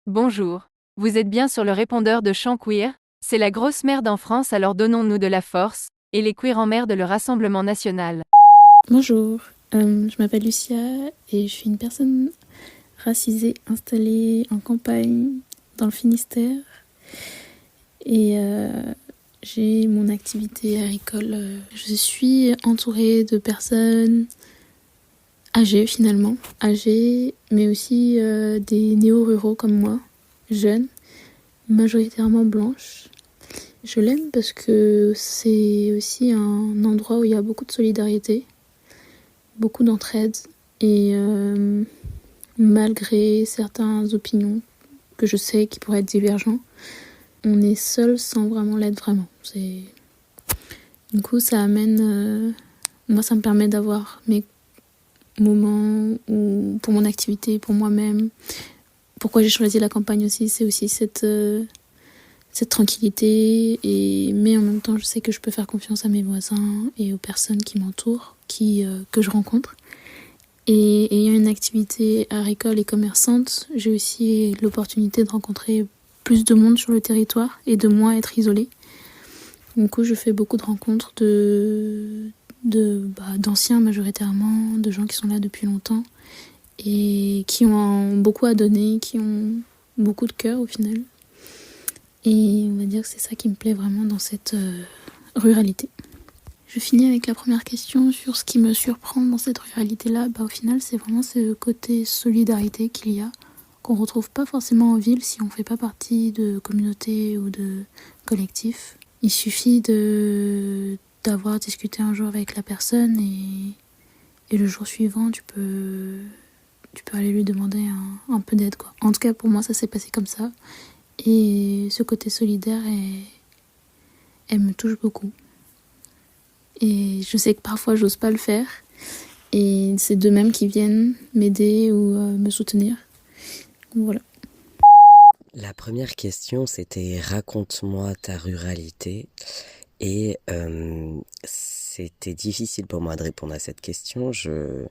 Bonjour. Vous êtes bien sur le répondeur de Chant Queer. C'est la grosse merde en France, alors donnons-nous de la force, et les queers en mer de le Rassemblement national. Bonjour, je m'appelle Lucia et je suis une personne racisée installée en campagne dans le Finistère et j'ai mon activité agricole. Je suis entourée de personnes âgées finalement, âgées mais aussi des néo-ruraux comme moi, jeunes, majoritairement blanches. Je l'aime parce que c'est aussi un endroit où il y a beaucoup de solidarité, beaucoup d'entraide et malgré certaines opinions que je sais qui pourraient être divergentes, on est seul sans vraiment l'être vraiment. Du coup, ça amène... moi, ça me permet d'avoir mes moments où, pour mon activité, pour moi-même. Pourquoi j'ai choisi la campagne aussi, c'est aussi cette tranquillité. Mais en même temps, je sais que je peux faire confiance à mes voisins et aux personnes qui m'entourent, que je rencontre. Et ayant une activité agricole et commerçante, j'ai aussi l'opportunité de rencontrer plus de monde sur le territoire et de moins être isolée. Du coup, je fais beaucoup de rencontres d'anciens majoritairement, de gens qui sont là depuis longtemps et qui ont beaucoup à donner, qui ont beaucoup de cœur au final. Et on va dire que c'est ça qui me plaît vraiment dans cette ruralité. Je finis avec la première question sur ce qui me surprend dans cette ruralité-là. Au final, c'est vraiment ce côté solidarité qu'il y a, qu'on retrouve pas forcément en ville si on fait pas partie de communautés ou de collectifs. Il suffit d'avoir discuté un jour avec la personne et le jour suivant, tu peux aller lui demander un peu d'aide, quoi. En tout cas, pour moi, ça s'est passé comme ça. Et ce côté solidaire, elle me touche beaucoup. Et je sais que parfois j'ose pas le faire. Et c'est d'eux-mêmes qui viennent m'aider ou me soutenir. Donc voilà. La première question, c'était raconte-moi ta ruralité. Et c'était difficile pour moi de répondre à cette question. Je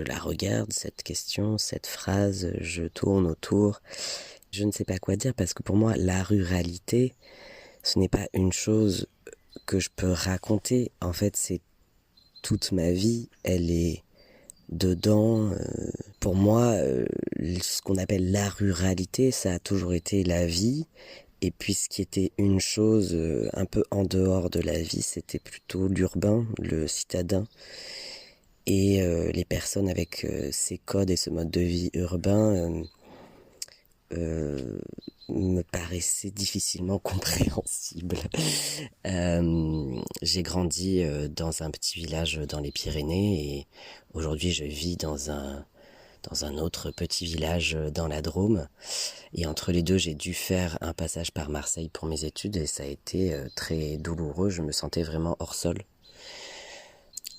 la regarde, cette question, cette phrase, je tourne autour. Je ne sais pas quoi dire parce que pour moi, la ruralité, ce n'est pas une chose que je peux raconter. En fait, c'est toute ma vie. Elle est dedans. Pour moi, ce qu'on appelle la ruralité, ça a toujours été la vie. Et puis ce qui était une chose un peu en dehors de la vie, c'était plutôt l'urbain, le citadin. Et les personnes avec ces codes et ce mode de vie urbain me paraissaient difficilement compréhensibles. J'ai grandi dans un petit village dans les Pyrénées et aujourd'hui je vis dans un autre petit village dans la Drôme. Et entre les deux, j'ai dû faire un passage par Marseille pour mes études et ça a été très douloureux. Je me sentais vraiment hors sol.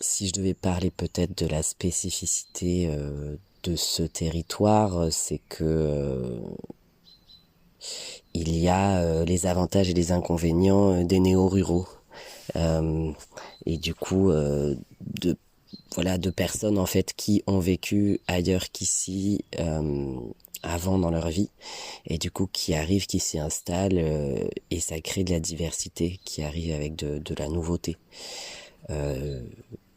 Si je devais parler peut-être de la spécificité de ce territoire, c'est que il y a les avantages et les inconvénients des néo-ruraux. Et du coup, de personnes en fait qui ont vécu ailleurs qu'ici avant dans leur vie et du coup qui arrivent, qui s'y installent et ça crée de la diversité qui arrive avec de la nouveauté.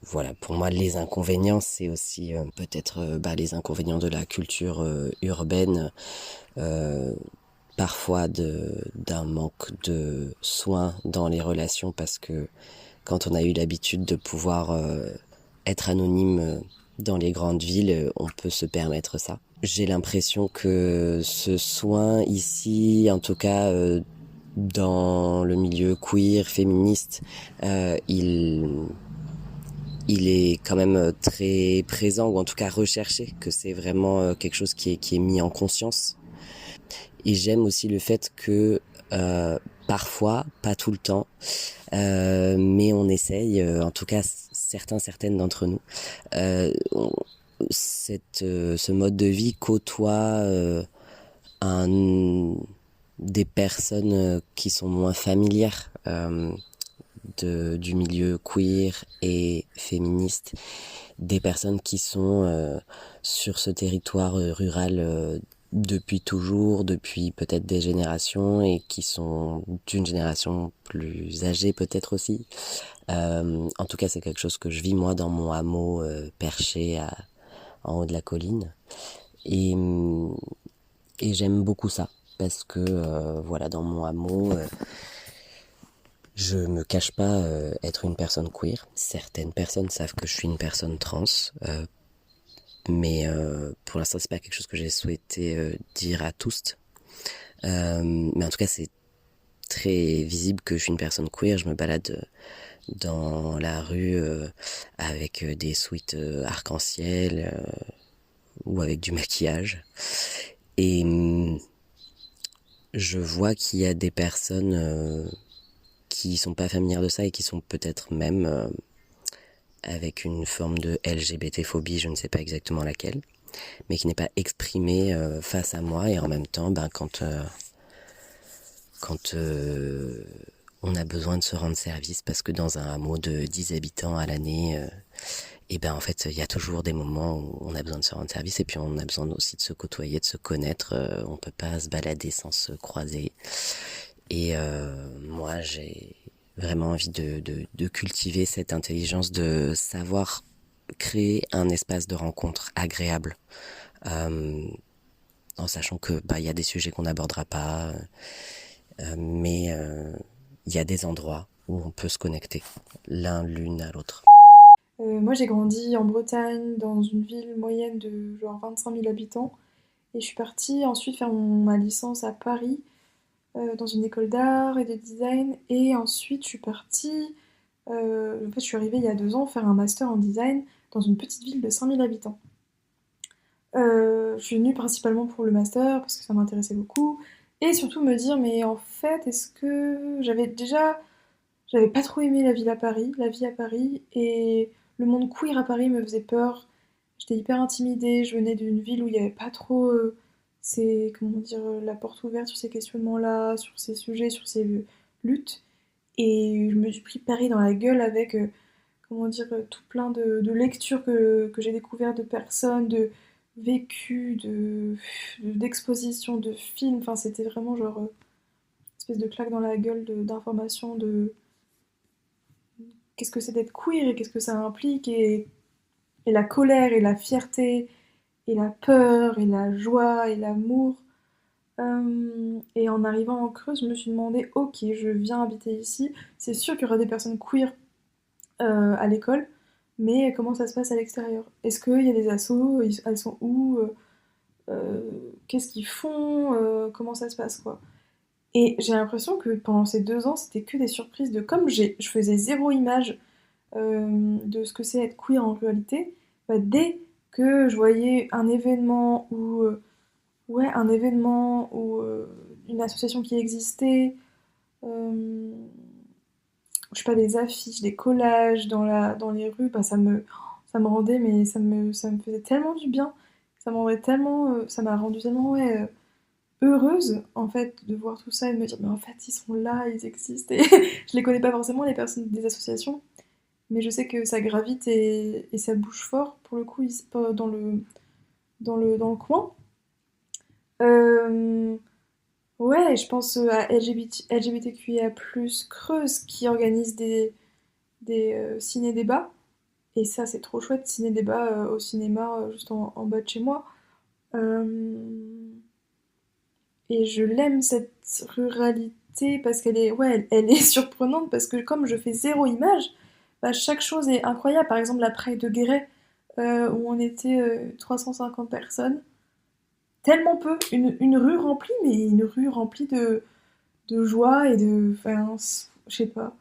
Voilà, pour moi les inconvénients c'est aussi peut-être les inconvénients de la culture urbaine, parfois d'un manque de soins dans les relations parce que quand on a eu l'habitude de pouvoir être anonyme dans les grandes villes, on peut se permettre ça. J'ai l'impression que ce soin ici, en tout cas dans le milieu queer, féministe, il est quand même très présent ou en tout cas recherché, que c'est vraiment quelque chose qui est mis en conscience. Et j'aime aussi le fait que parfois, pas tout le temps, mais on essaye, en tout cas certaines d'entre nous, ce mode de vie côtoie des personnes qui sont moins familières du milieu queer et féministe, des personnes qui sont sur ce territoire rural depuis toujours, depuis peut-être des générations et qui sont d'une génération plus âgée peut-être aussi. En tout cas, c'est quelque chose que je vis moi dans mon hameau perché en haut de la colline. Et, et j'aime beaucoup ça parce que voilà, dans mon hameau, je me cache pas être une personne queer. Certaines personnes savent que je suis une personne trans, mais pour l'instant c'est pas quelque chose que j'ai souhaité dire à tous. Mais en tout cas c'est très visible que je suis une personne queer. Je me balade dans la rue avec des sweats arc-en-ciel ou avec du maquillage. Et je vois qu'il y a des personnes qui sont pas familières de ça et qui sont peut-être même avec une forme de LGBT-phobie, je ne sais pas exactement laquelle, mais qui n'est pas exprimée face à moi. Et en même temps, quand on a besoin de se rendre service, parce que dans un hameau de 10 habitants à l'année, et ben en fait il y a toujours des moments où on a besoin de se rendre service, et puis on a besoin aussi de se côtoyer, de se connaître. On peut pas se balader sans se croiser. Et moi j'ai vraiment envie de cultiver cette intelligence, de savoir créer un espace de rencontre agréable, euh, en sachant que il y a des sujets qu'on n'abordera pas, mais il y a des endroits où on peut se connecter l'une à l'autre. Moi, j'ai grandi en Bretagne, dans une ville moyenne de genre 25 000 habitants. Et je suis partie ensuite faire ma licence à Paris, dans une école d'art et de design. Et ensuite, je suis partie, en fait, je suis arrivée il y a 2 ans faire un master en design dans une petite ville de 5 000 habitants. Je suis venue principalement pour le master parce que ça m'intéressait beaucoup. Et surtout me dire, mais en fait, est-ce que j'avais pas trop aimé la vie à Paris, et le monde queer à Paris me faisait peur. J'étais hyper intimidée, je venais d'une ville où il n'y avait pas trop comment dire, la porte ouverte sur ces questionnements-là, sur ces sujets, sur ces luttes. Et je me suis pris Paris dans la gueule avec, comment dire, tout plein de lectures que j'ai découvertes de personnes, de vécus, d'expositions, de films. Enfin, c'était vraiment genre une espèce de claque dans la gueule d'informations, de qu'est-ce que c'est d'être queer et qu'est-ce que ça implique, et la colère et la fierté et la peur et la joie et l'amour. Et en arrivant en Creuse, je me suis demandé, ok, je viens habiter ici, c'est sûr qu'il y aura des personnes queer à l'école, mais comment ça se passe à l'extérieur? Est-ce qu'il y a des assos? Elles sont où? Qu'est-ce qu'ils font? Comment ça se passe, quoi? Et j'ai l'impression que pendant ces 2 ans, c'était que des surprises de comme je faisais zéro image de ce que c'est être queer en réalité, bah, dès que je voyais un événement ou une association qui existait, euh, je sais pas, des affiches, des collages dans les rues, bah, ça me rendait, mais ça me faisait tellement du bien, ça m'a rendu tellement, ouais, heureuse en fait de voir tout ça et de me dire, mais en fait ils sont là, ils existent. Et je les connais pas forcément, les personnes des associations, mais je sais que ça gravite et ça bouge fort pour le coup ici, pas dans le coin. Euh, ouais, je pense à LGBTQIA+ Creuse qui organise des ciné-débats. Et ça, c'est trop chouette, ciné-débat au cinéma juste en bas de chez moi. Euh, et je l'aime cette ruralité parce qu'elle est, ouais, elle est surprenante parce que comme je fais zéro image, bah, chaque chose est incroyable. Par exemple, la Praille de Guéret, où on était 350 personnes. Tellement peu, une rue remplie, mais une rue remplie de joie et de... Enfin, je sais pas.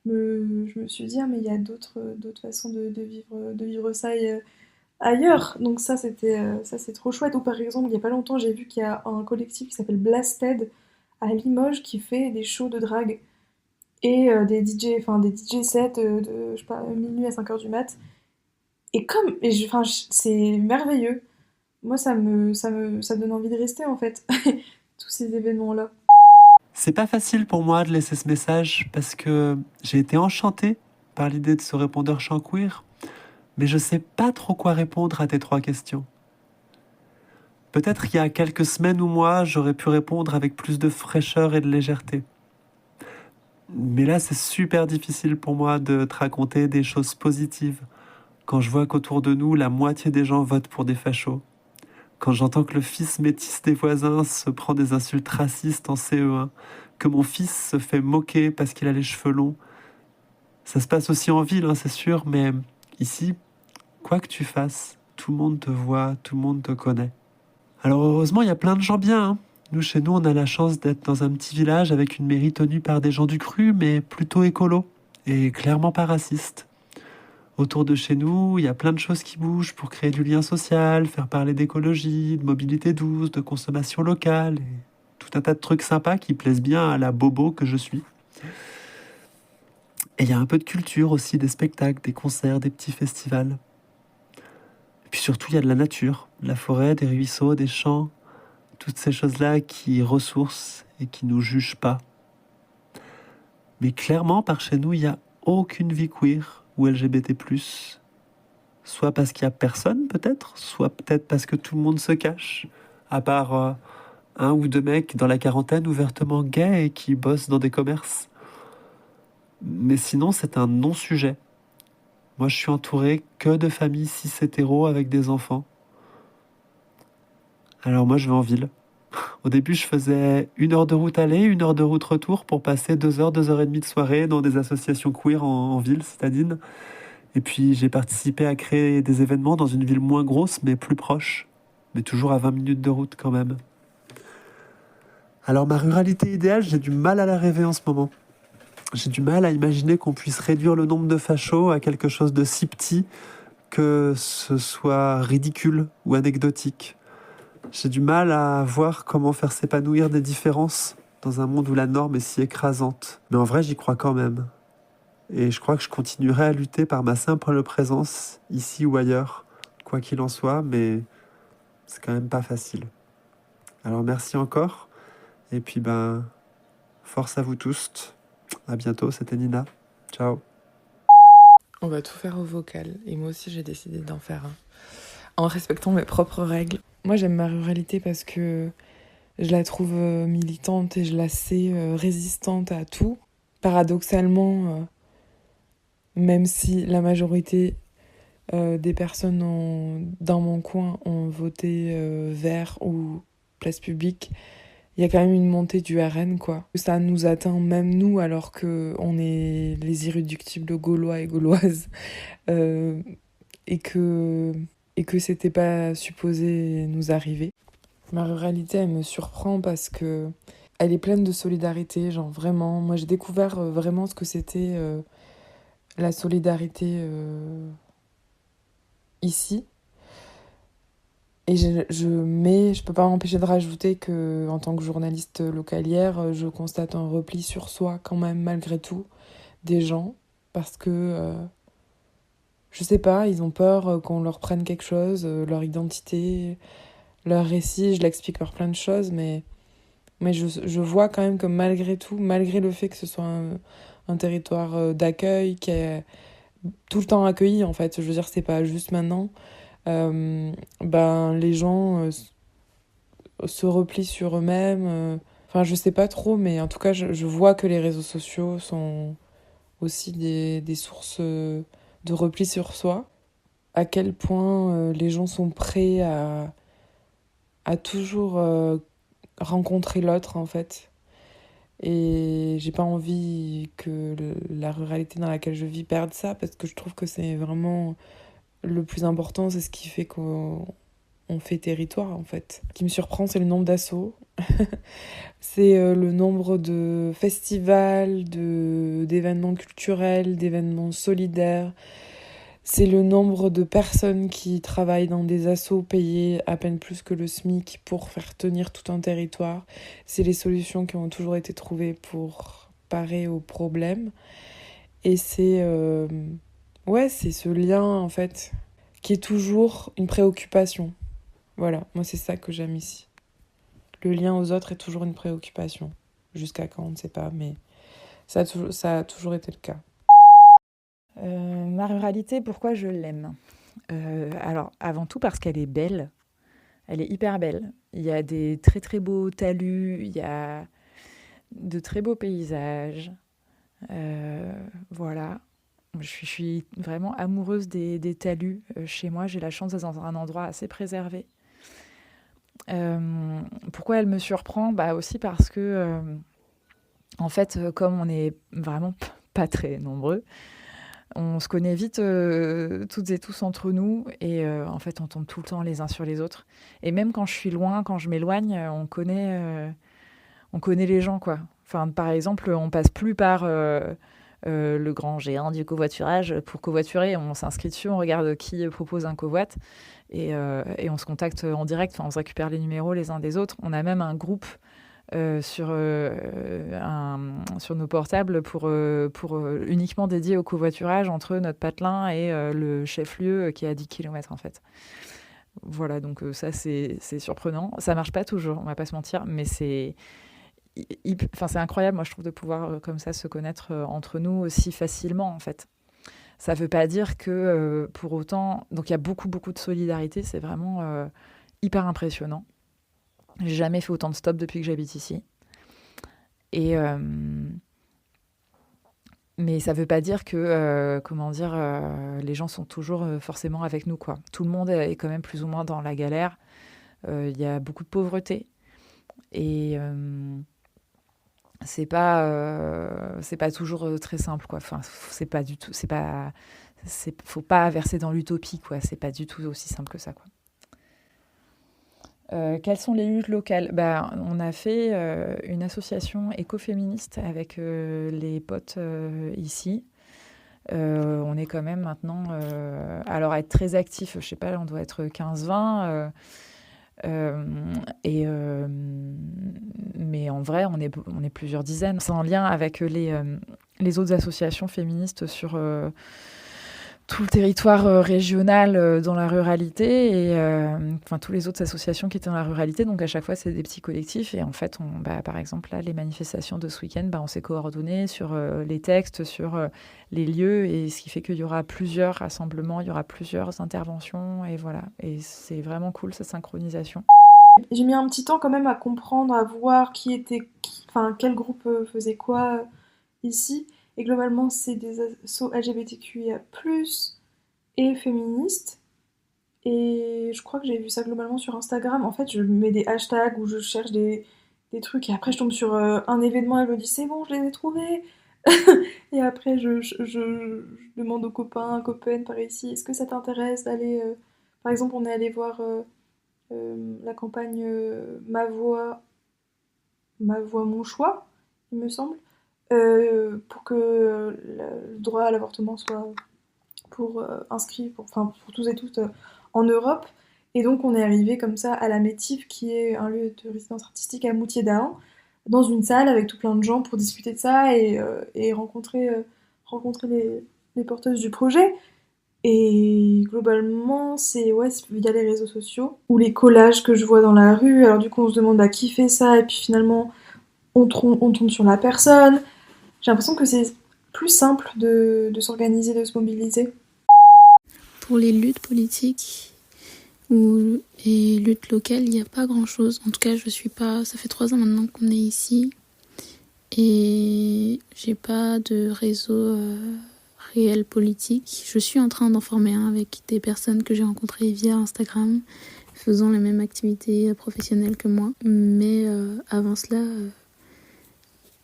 Je me suis dit, ah, mais il y a d'autres façons de vivre ça ailleurs. Donc ça, c'est trop chouette. Ou par exemple, il y a pas longtemps, j'ai vu qu'il y a un collectif qui s'appelle Blasted à Limoges qui fait des shows de drague et des DJ sets de, je sais pas, minuit à 5 heures du mat. Enfin, c'est merveilleux. Moi, ça me donne envie de rester en fait, tous ces événements-là. C'est pas facile pour moi de laisser ce message parce que j'ai été enchanté par l'idée de ce répondeur chant queer, mais je sais pas trop quoi répondre à tes trois questions. Peut-être il y a quelques semaines ou mois, j'aurais pu répondre avec plus de fraîcheur et de légèreté. Mais là, c'est super difficile pour moi de te raconter des choses positives. Quand je vois qu'autour de nous, la moitié des gens votent pour des fachos. Quand j'entends que le fils métis des voisins se prend des insultes racistes en CE1. Que mon fils se fait moquer parce qu'il a les cheveux longs. Ça se passe aussi en ville, hein, c'est sûr, mais ici, quoi que tu fasses, tout le monde te voit, tout le monde te connaît. Alors heureusement, il y a plein de gens bien, hein. Nous, chez nous, on a la chance d'être dans un petit village avec une mairie tenue par des gens du cru, mais plutôt écolo, et clairement pas raciste. Autour de chez nous, il y a plein de choses qui bougent pour créer du lien social, faire parler d'écologie, de mobilité douce, de consommation locale, et tout un tas de trucs sympas qui plaisent bien à la bobo que je suis. Et il y a un peu de culture aussi, des spectacles, des concerts, des petits festivals. Et puis surtout, il y a de la nature, de la forêt, des ruisseaux, des champs, toutes ces choses-là qui ressourcent et qui nous jugent pas. Mais clairement, par chez nous, il n'y a aucune vie queer ou LGBT+. Soit parce qu'il n'y a personne, peut-être, soit peut-être parce que tout le monde se cache, à part un ou deux mecs dans la quarantaine ouvertement gays et qui bossent dans des commerces. Mais sinon, c'est un non-sujet. Moi, je suis entouré que de familles cis-hétéros avec des enfants. Alors moi, je vais en ville. Au début, je faisais 1 heure de route aller, 1 heure de route retour pour passer 2 heures, 2 heures et demie de soirée dans des associations queer en ville citadine. Et puis, j'ai participé à créer des événements dans une ville moins grosse, mais plus proche. Mais toujours à 20 minutes de route quand même. Alors, ma ruralité idéale, j'ai du mal à la rêver en ce moment. J'ai du mal à imaginer qu'on puisse réduire le nombre de fachos à quelque chose de si petit que ce soit ridicule ou anecdotique. J'ai du mal à voir comment faire s'épanouir des différences dans un monde où la norme est si écrasante. Mais en vrai, j'y crois quand même. Et je crois que je continuerai à lutter par ma simple présence, ici ou ailleurs, quoi qu'il en soit, mais c'est quand même pas facile. Alors merci encore, et puis force à vous tous. À bientôt, c'était Nina. Ciao. On va tout faire au vocal, et moi aussi j'ai décidé d'en faire un, en respectant mes propres règles. Moi j'aime ma ruralité parce que je la trouve militante et je la sais résistante à tout. Paradoxalement, même si la majorité des personnes dans mon coin ont voté vert ou place publique, il y a quand même une montée du RN, quoi. Ça nous atteint même nous, alors qu'on est les irréductibles gaulois et gauloises, et que c'était pas supposé nous arriver. Ma ruralité, elle me surprend parce que elle est pleine de solidarité, genre vraiment. Moi, j'ai découvert vraiment ce que c'était la solidarité ici. Et je peux pas m'empêcher de rajouter que, en tant que journaliste localière, je constate un repli sur soi quand même, malgré tout, des gens. Parce que, je sais pas, ils ont peur qu'on leur prenne quelque chose, leur identité, leur récit. Je l'explique par plein de choses, mais je vois quand même que malgré tout, malgré le fait que ce soit un territoire d'accueil, qui est tout le temps accueilli, en fait, je veux dire, c'est pas juste maintenant, les gens se replient sur eux-mêmes. Enfin, je sais pas trop, mais en tout cas, je vois que les réseaux sociaux sont aussi des sources de repli sur soi. À quel point les gens sont prêts à toujours rencontrer l'autre, en fait. Et j'ai pas envie que la ruralité dans laquelle je vis perde ça, parce que je trouve que c'est vraiment le plus important, c'est ce qui fait qu'on fait territoire, en fait. Ce qui me surprend, c'est le nombre d'assos. C'est le nombre de festivals, d'événements culturels, d'événements solidaires. C'est le nombre de personnes qui travaillent dans des assos payés à peine plus que le SMIC pour faire tenir tout un territoire. C'est les solutions qui ont toujours été trouvées pour parer aux problèmes. Et c'est c'est ce lien, en fait, qui est toujours une préoccupation. Voilà, moi c'est ça que j'aime ici. Le lien aux autres est toujours une préoccupation. Jusqu'à quand, on ne sait pas, mais ça a toujours été le cas. Ma ruralité, pourquoi je l'aime ? Alors, avant tout parce qu'elle est belle. Elle est hyper belle. Il y a des très très beaux talus, il y a de très beaux paysages. Voilà. Je suis vraiment amoureuse des talus. Chez moi, j'ai la chance d'être dans un endroit assez préservé. Pourquoi elle me surprend? Bah aussi parce que, en fait, comme on est vraiment pas très nombreux, on se connaît vite toutes et tous entre nous et en fait, on tombe tout le temps les uns sur les autres. Et même quand je suis loin, quand je m'éloigne, on connaît les gens, quoi. Enfin, par exemple, on passe plus par le grand géant du covoiturage pour covoiturer. On s'inscrit dessus, on regarde qui propose un covoit et on se contacte en direct. Enfin, on se récupère les numéros les uns des autres. On a même un groupe sur nos portables pour uniquement dédié au covoiturage entre notre patelin et le chef-lieu qui est à 10 km en fait. Voilà, donc ça c'est surprenant. Ça marche pas toujours, on va pas se mentir, mais c'est incroyable, moi je trouve, de pouvoir comme ça se connaître entre nous aussi facilement en fait. Ça veut pas dire que pour autant, donc il y a beaucoup de solidarité, c'est vraiment hyper impressionnant. J'ai jamais fait autant de stops depuis que j'habite ici. Et mais ça veut pas dire que les gens sont toujours forcément avec nous, quoi. Tout le monde est quand même plus ou moins dans la galère. Il y a beaucoup de pauvreté et c'est pas toujours très simple, quoi. Enfin, faut pas verser dans l'utopie, quoi. C'est pas du tout aussi simple que ça, quoi. Quelles sont les luttes locales? On a fait une association écoféministe avec les potes ici. On est quand même maintenant, alors être très actif, je sais pas, on doit être 15-20. Mais en vrai, on est plusieurs dizaines. C'est en lien avec les autres associations féministes sur tout le territoire régional dans la ruralité et tous les autres associations qui étaient dans la ruralité. Donc à chaque fois, c'est des petits collectifs. Et en fait, par exemple, là, les manifestations de ce week-end, on s'est coordonnés sur les textes, sur les lieux. Et ce qui fait qu'il y aura plusieurs rassemblements, il y aura plusieurs interventions. Et voilà. Et c'est vraiment cool, cette synchronisation. J'ai mis un petit temps quand même à comprendre, à voir quel groupe faisait quoi ici. Et globalement, c'est des assos LGBTQIA+, et féministes. Et je crois que j'ai vu ça globalement sur Instagram. En fait, je mets des hashtags où je cherche des trucs et après je tombe sur un événement et je me dis c'est bon, je les ai trouvés. Et après, je demande aux copains, copaines par ici, est-ce que ça t'intéresse d'aller... Par exemple, on est allé voir la campagne Ma Voix, Mon Choix, il me semble. Pour que le droit à l'avortement soit inscrit pour tous et toutes en Europe. Et donc on est arrivé comme ça à la Métif, qui est un lieu de résidence artistique à Moutier-d'Ahan, dans une salle avec tout plein de gens pour discuter de ça et rencontrer les porteuses du projet. Et globalement, il y a les réseaux sociaux ou les collages que je vois dans la rue. Alors du coup, on se demande à qui fait ça, et puis finalement, on tombe sur la personne. J'ai l'impression que c'est plus simple de s'organiser, de se mobiliser. Pour les luttes politiques et luttes locales, il n'y a pas grand-chose. En tout cas, ça fait 3 ans maintenant qu'on est ici. Et j'ai pas de réseau réel politique. Je suis en train d'en former un avec des personnes que j'ai rencontrées via Instagram, faisant les mêmes activités professionnelles que moi. Mais avant cela...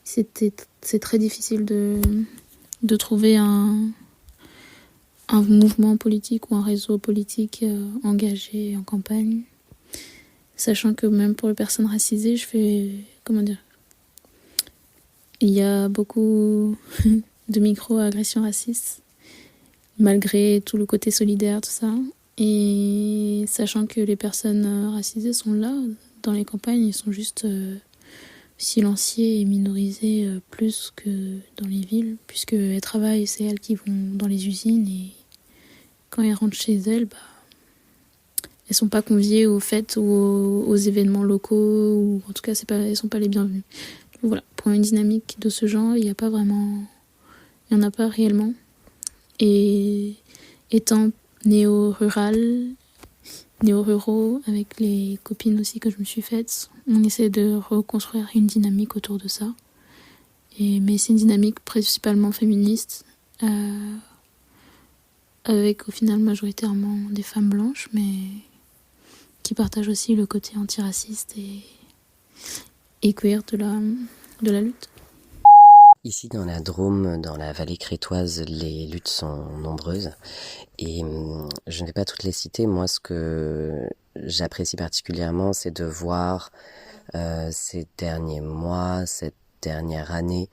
c'est très difficile de trouver un mouvement politique ou un réseau politique engagé en campagne. Sachant que même pour les personnes racisées, il y a beaucoup de micro-agressions racistes, malgré tout le côté solidaire, tout ça. Et sachant que les personnes racisées sont là, dans les campagnes, ils sont juste... silenciées et minorisées plus que dans les villes, puisque elles travaillent, c'est elles qui vont dans les usines et quand elles rentrent chez elles, elles sont pas conviées aux fêtes ou aux événements locaux, ou en tout cas elles sont pas les bienvenues. Donc voilà, pour une dynamique de ce genre, il n'y en a pas réellement. Et étant néo-rural, néo-ruraux, avec les copines aussi que je me suis faites. On essaie de reconstruire une dynamique autour de ça. Mais c'est une dynamique principalement féministe, avec au final majoritairement des femmes blanches, mais qui partagent aussi le côté antiraciste et queer de la lutte. Ici dans la Drôme, dans la vallée crétoise, les luttes sont nombreuses et je ne vais pas toutes les citer. Moi, ce que j'apprécie particulièrement, c'est de voir ces derniers mois, cette dernière année,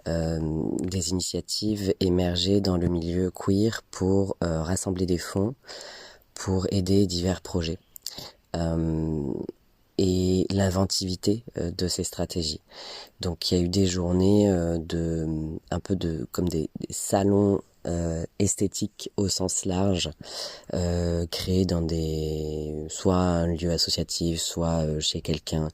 des initiatives émerger dans le milieu queer pour rassembler des fonds, pour aider divers projets. Et l'inventivité de ces stratégies. Donc il y a eu des journées comme des salons esthétiques au sens large, créés dans soit un lieu associatif, soit chez quelqu'un.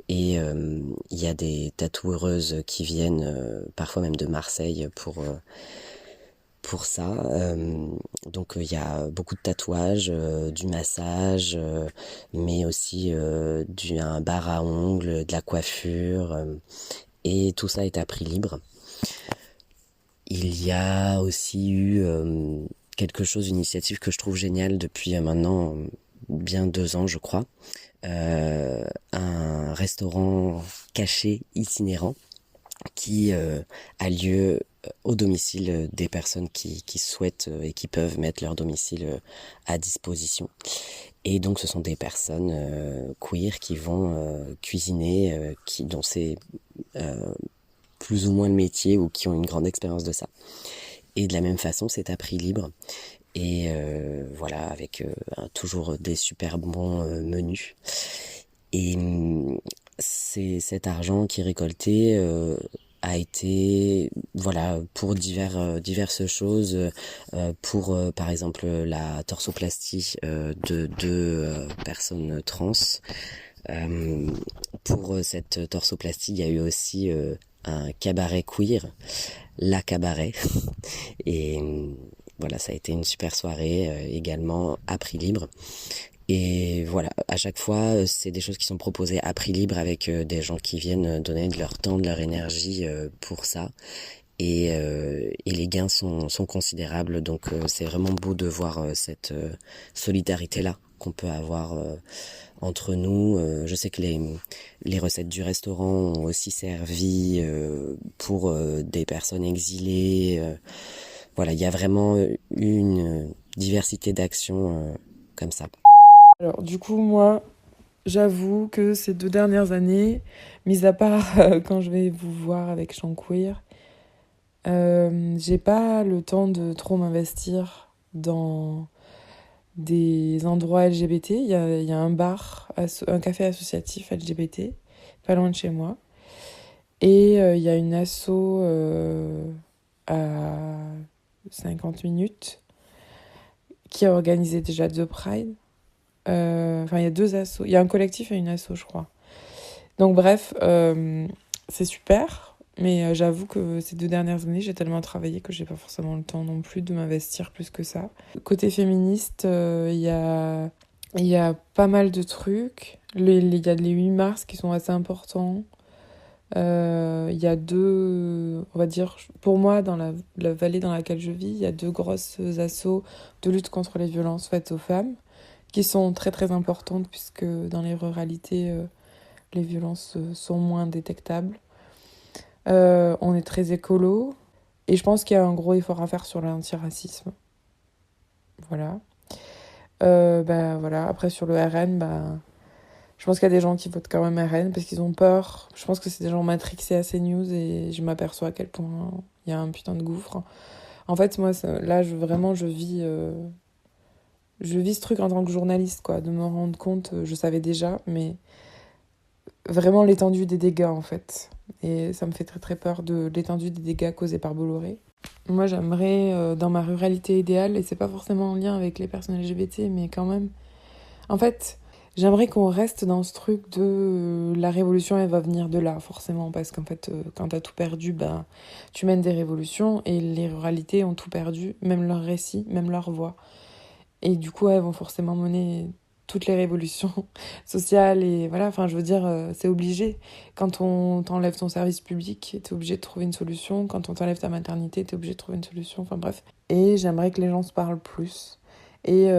Et il y a des tatoueuses qui viennent parfois même de Marseille pour ça. Donc il y a beaucoup de tatouages, du massage, mais aussi un bar à ongles, de la coiffure, et tout ça est à prix libre. Il y a aussi eu quelque chose, une initiative que je trouve géniale depuis maintenant bien 2 ans, je crois. Un restaurant caché itinérant qui a lieu au domicile des personnes qui souhaitent et qui peuvent mettre leur domicile à disposition. Et donc ce sont des personnes queer qui vont cuisiner, dont c'est plus ou moins le métier ou qui ont une grande expérience de ça. Et de la même façon, c'est à prix libre. Et voilà, avec toujours des super bons menus. Et c'est cet argent qui est récolté a été pour diverses choses, pour par exemple la torsoplastie de 2 personnes trans. Pour cette torsoplastie, il y a eu aussi un cabaret queer, la cabaret, et voilà, ça a été une super soirée également à prix libre. Et voilà, à chaque fois, c'est des choses qui sont proposées à prix libre avec des gens qui viennent donner de leur temps, de leur énergie pour ça. Et les gains sont considérables, donc c'est vraiment beau de voir cette solidarité-là qu'on peut avoir entre nous. Je sais que les recettes du restaurant ont aussi servi pour des personnes exilées. Voilà, il y a vraiment une diversité d'actions comme ça. Alors du coup, moi, j'avoue que ces 2 dernières années, mis à part quand je vais vous voir avec Chant Queer, j'ai pas le temps de trop m'investir dans des endroits LGBT. Il y a un bar, un café associatif LGBT, pas loin de chez moi. Et il y a une asso à 50 minutes qui a organisé déjà 2 Pride. Enfin, il y a 2 assos. Il y a un collectif et une asso, je crois. Donc bref, c'est super. Mais j'avoue que ces 2 dernières années, j'ai tellement travaillé que j'ai pas forcément le temps non plus de m'investir plus que ça. Côté féministe, il y a pas mal de trucs. Il y a les 8 mars qui sont assez importants. Il y a 2, on va dire, pour moi, dans la vallée dans laquelle je vis, il y a 2 grosses assos de lutte contre les violences faites aux femmes, qui sont très très importantes puisque dans les ruralités, les violences sont moins détectables. On est très écolo et je pense qu'il y a un gros effort à faire sur l'antiracisme. Voilà. Voilà. Après sur le RN, je pense qu'il y a des gens qui votent quand même RN parce qu'ils ont peur. Je pense que c'est des gens matrixés à CNews et je m'aperçois à quel point il y a un putain de gouffre. En fait, moi, là, je vis ce truc en tant que journaliste, quoi, de me rendre compte, je savais déjà, mais vraiment l'étendue des dégâts, en fait. Et ça me fait très très peur de l'étendue des dégâts causés par Bolloré. Moi, j'aimerais, dans ma ruralité idéale, et c'est pas forcément en lien avec les personnes LGBT, mais quand même, en fait, j'aimerais qu'on reste dans ce truc de la révolution, elle va venir de là, forcément, parce qu'en fait, quand t'as tout perdu, tu mènes des révolutions, et les ruralités ont tout perdu, même leur récit, même leur voix. Et du coup, elles vont forcément mener toutes les révolutions sociales et voilà, enfin je veux dire, c'est obligé. Quand on t'enlève ton service public, t'es obligé de trouver une solution. Quand on t'enlève ta maternité, t'es obligé de trouver une solution. Enfin bref. Et j'aimerais que les gens se parlent plus. Et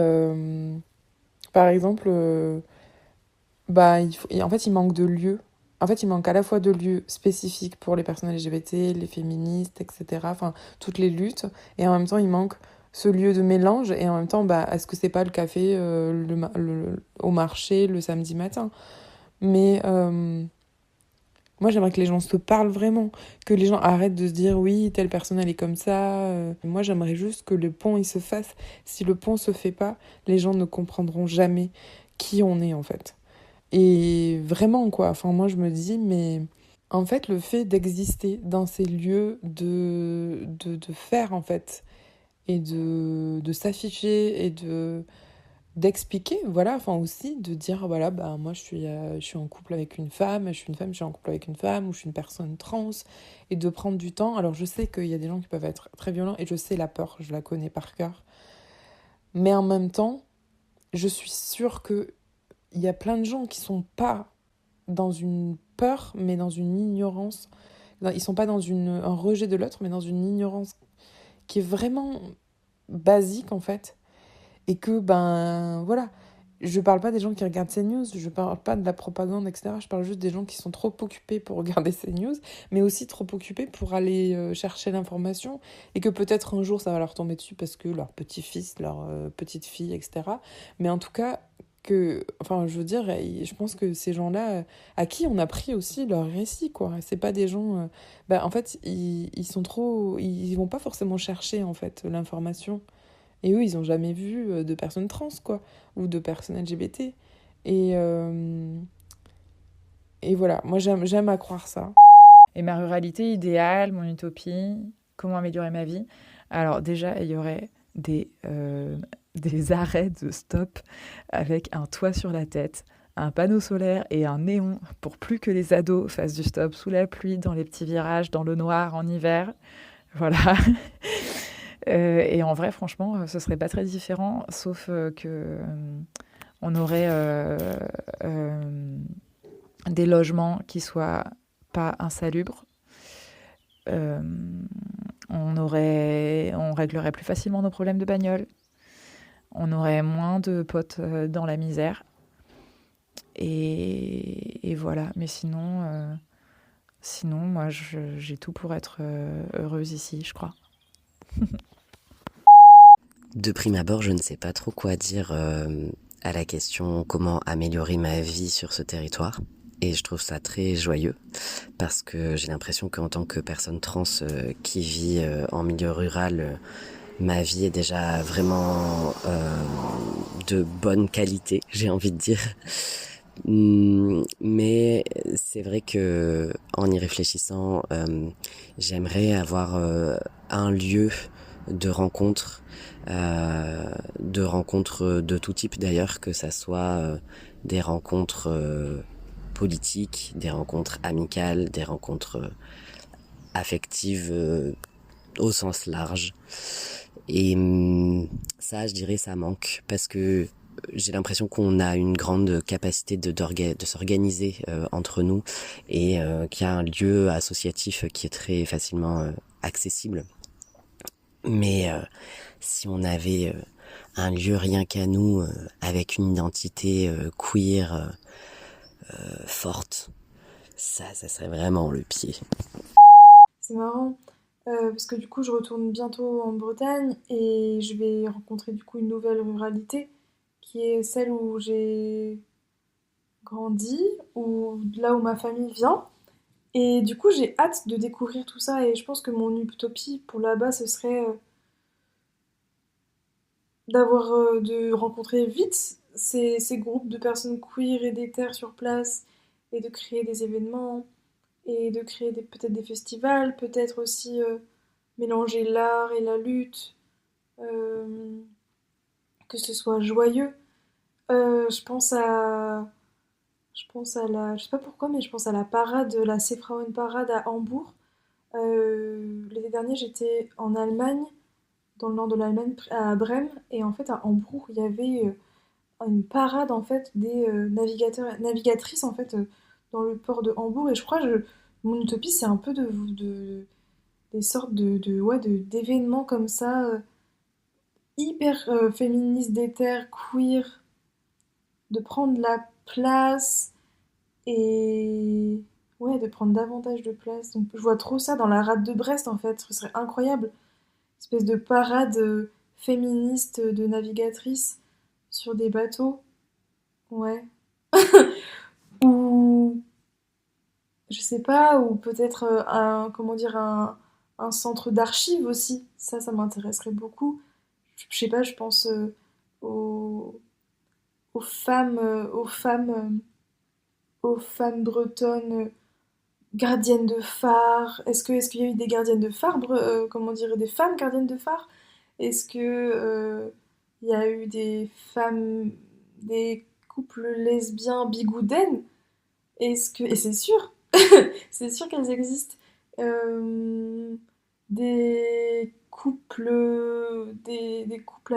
par exemple, en fait, il manque de lieux. En fait, il manque à la fois de lieux spécifiques pour les personnes LGBT, les féministes, etc. Enfin, toutes les luttes. Et en même temps, il manque ce lieu de mélange. Et en même temps, est-ce que c'est pas le café au marché le samedi matin? Mais moi, j'aimerais que les gens se parlent vraiment. Que les gens arrêtent de se dire, oui, telle personne, elle est comme ça. Moi, j'aimerais juste que le pont, il se fasse. Si le pont se fait pas, les gens ne comprendront jamais qui on est, en fait. Et vraiment, quoi. Enfin, moi, je me dis, mais en fait, le fait d'exister dans ces lieux, de faire, en fait, et de s'afficher et d'expliquer, voilà, enfin aussi, de dire, voilà, moi, je suis en couple avec une femme, je suis une femme, je suis en couple avec une femme, ou je suis une personne trans, et de prendre du temps. Alors, je sais qu'il y a des gens qui peuvent être très violents, et je sais la peur, je la connais par cœur. Mais en même temps, je suis sûre que il y a plein de gens qui sont pas dans une peur, mais dans une ignorance. Ils sont pas dans un rejet de l'autre, mais dans une ignorance qui est vraiment basique, en fait. Et que, voilà. Je parle pas des gens qui regardent ces news, je parle pas de la propagande, etc. Je parle juste des gens qui sont trop occupés pour regarder ces news, mais aussi trop occupés pour aller chercher l'information, et que peut-être un jour ça va leur tomber dessus parce que leur petit-fils, leur petite-fille, etc. Mais en tout cas, je veux dire, je pense que ces gens-là, à qui on a pris aussi leur récit, quoi. C'est pas des gens, en fait, ils sont trop, ils vont pas forcément chercher, en fait, l'information. Et eux, ils ont jamais vu de personnes trans, quoi, ou de personnes LGBT. Et, et voilà, moi j'aime à croire ça. Et ma ruralité idéale, mon utopie, comment améliorer ma vie? Alors déjà, il y aurait des arrêts de stop avec un toit sur la tête, un panneau solaire et un néon pour plus que les ados fassent du stop sous la pluie, dans les petits virages, dans le noir en hiver. Voilà. Et en vrai, franchement, ce serait pas très différent, sauf que on aurait des logements qui soient pas insalubres. On réglerait plus facilement nos problèmes de bagnole. On aurait moins de potes dans la misère. Et voilà. Mais sinon, moi, j'ai tout pour être heureuse ici, je crois. De prime abord, je ne sais pas trop quoi dire à la question comment améliorer ma vie sur ce territoire. Et je trouve ça très joyeux parce que j'ai l'impression qu'en tant que personne trans qui vit en milieu rural, ma vie est déjà vraiment de bonne qualité, j'ai envie de dire. Mais c'est vrai que en y réfléchissant, j'aimerais avoir un lieu de rencontre de tout type d'ailleurs, que ça soit des rencontres politiques, des rencontres amicales, des rencontres affectives au sens large. Et ça, je dirais, ça manque parce que j'ai l'impression qu'on a une grande capacité de s'organiser entre nous et qu'il y a un lieu associatif qui est très facilement accessible. Mais si on avait un lieu rien qu'à nous, avec une identité queer forte, ça serait vraiment le pied. C'est marrant, parce que du coup, je retourne bientôt en Bretagne et je vais rencontrer du coup une nouvelle ruralité qui est celle où j'ai grandi, ou là où ma famille vient. Et du coup, j'ai hâte de découvrir tout ça et je pense que mon utopie pour là-bas, ce serait de rencontrer vite ces groupes de personnes queer et d'éther sur place et de créer des événements et de créer peut-être des festivals, peut-être aussi mélanger l'art et la lutte, euh, que ce soit joyeux. Je pense je sais pas pourquoi, mais je pense à la parade, la Seefrauen Parade à Hambourg. L'été dernier, j'étais en Allemagne, dans le nord de l'Allemagne, à Brême, et en fait à Hambourg, il y avait une parade en fait des navigatrices en fait dans le port de Hambourg. Et je crois que mon utopie c'est un peu des sortes d'événements comme ça, hyper féministes, d'éther, queer, de prendre la place et ouais, de prendre davantage de place. Donc je vois trop ça dans la rade de Brest en fait, ce serait incroyable. Espèce de parade féministe de navigatrices sur des bateaux. Ouais. Ou je sais pas, ou peut-être comment dire, un centre d'archives aussi. Ça m'intéresserait beaucoup. Je sais pas, je pense aux, aux femmes bretonnes gardiennes de phare. Est-ce qu'il y a eu des gardiennes de phare, comment dire, des femmes gardiennes de phare? Est-ce que il y a eu des couples lesbiens bigouden? Et c'est sûr, c'est sûr qu'elles existent. Euh, des couples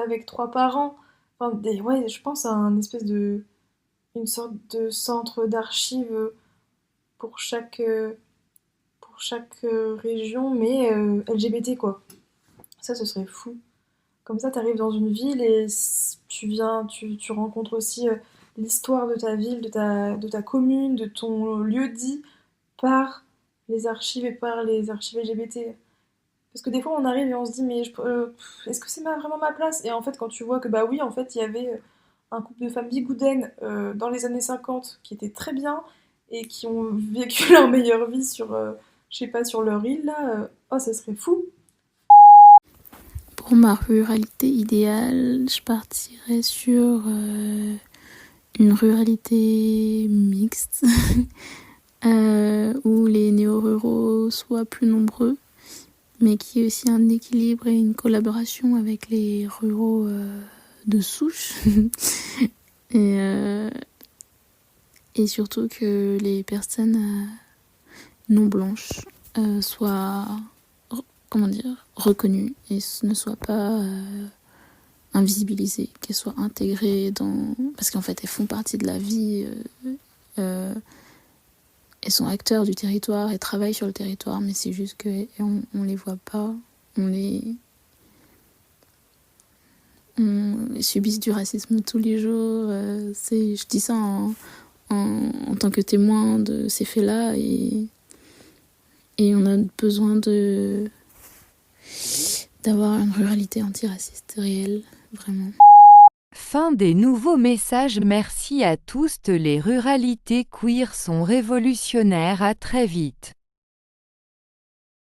avec trois parents. Enfin, ouais, je pense à une sorte de centre d'archives pour chaque région, mais LGBT quoi. Ça, ce serait fou. Comme ça, tu arrives dans une ville et tu rencontres aussi l'histoire de ta ville, de ta commune, de ton lieu-dit par les archives et par les archives LGBT. Parce que des fois, on arrive et on se dit, mais est-ce que c'est vraiment ma place? Et en fait, quand tu vois que, bah oui, en fait, il y avait un couple de femmes bigouden dans les années 50 qui étaient très bien et qui ont vécu leur meilleure vie sur, je sais pas, sur leur île, là, oh, ça serait fou. Pour ma ruralité idéale, je partirais sur une ruralité mixte où les néo-ruraux soient plus nombreux, mais qui ait aussi un équilibre et une collaboration avec les ruraux de souche. Et surtout que les personnes non blanches soient reconnues et ne soient pas invisibilisées, qu'elles soient intégrées parce qu'en fait elles font partie de la vie, elles sont acteurs du territoire, elles travaillent sur le territoire, mais c'est juste qu'on les voit pas, elles subissent du racisme tous les jours. Je dis ça en tant que témoin de ces faits-là et on a besoin d'avoir une ruralité antiraciste réelle, vraiment. Fin des nouveaux messages. Merci à tous. Les ruralités queer sont révolutionnaires. À très vite.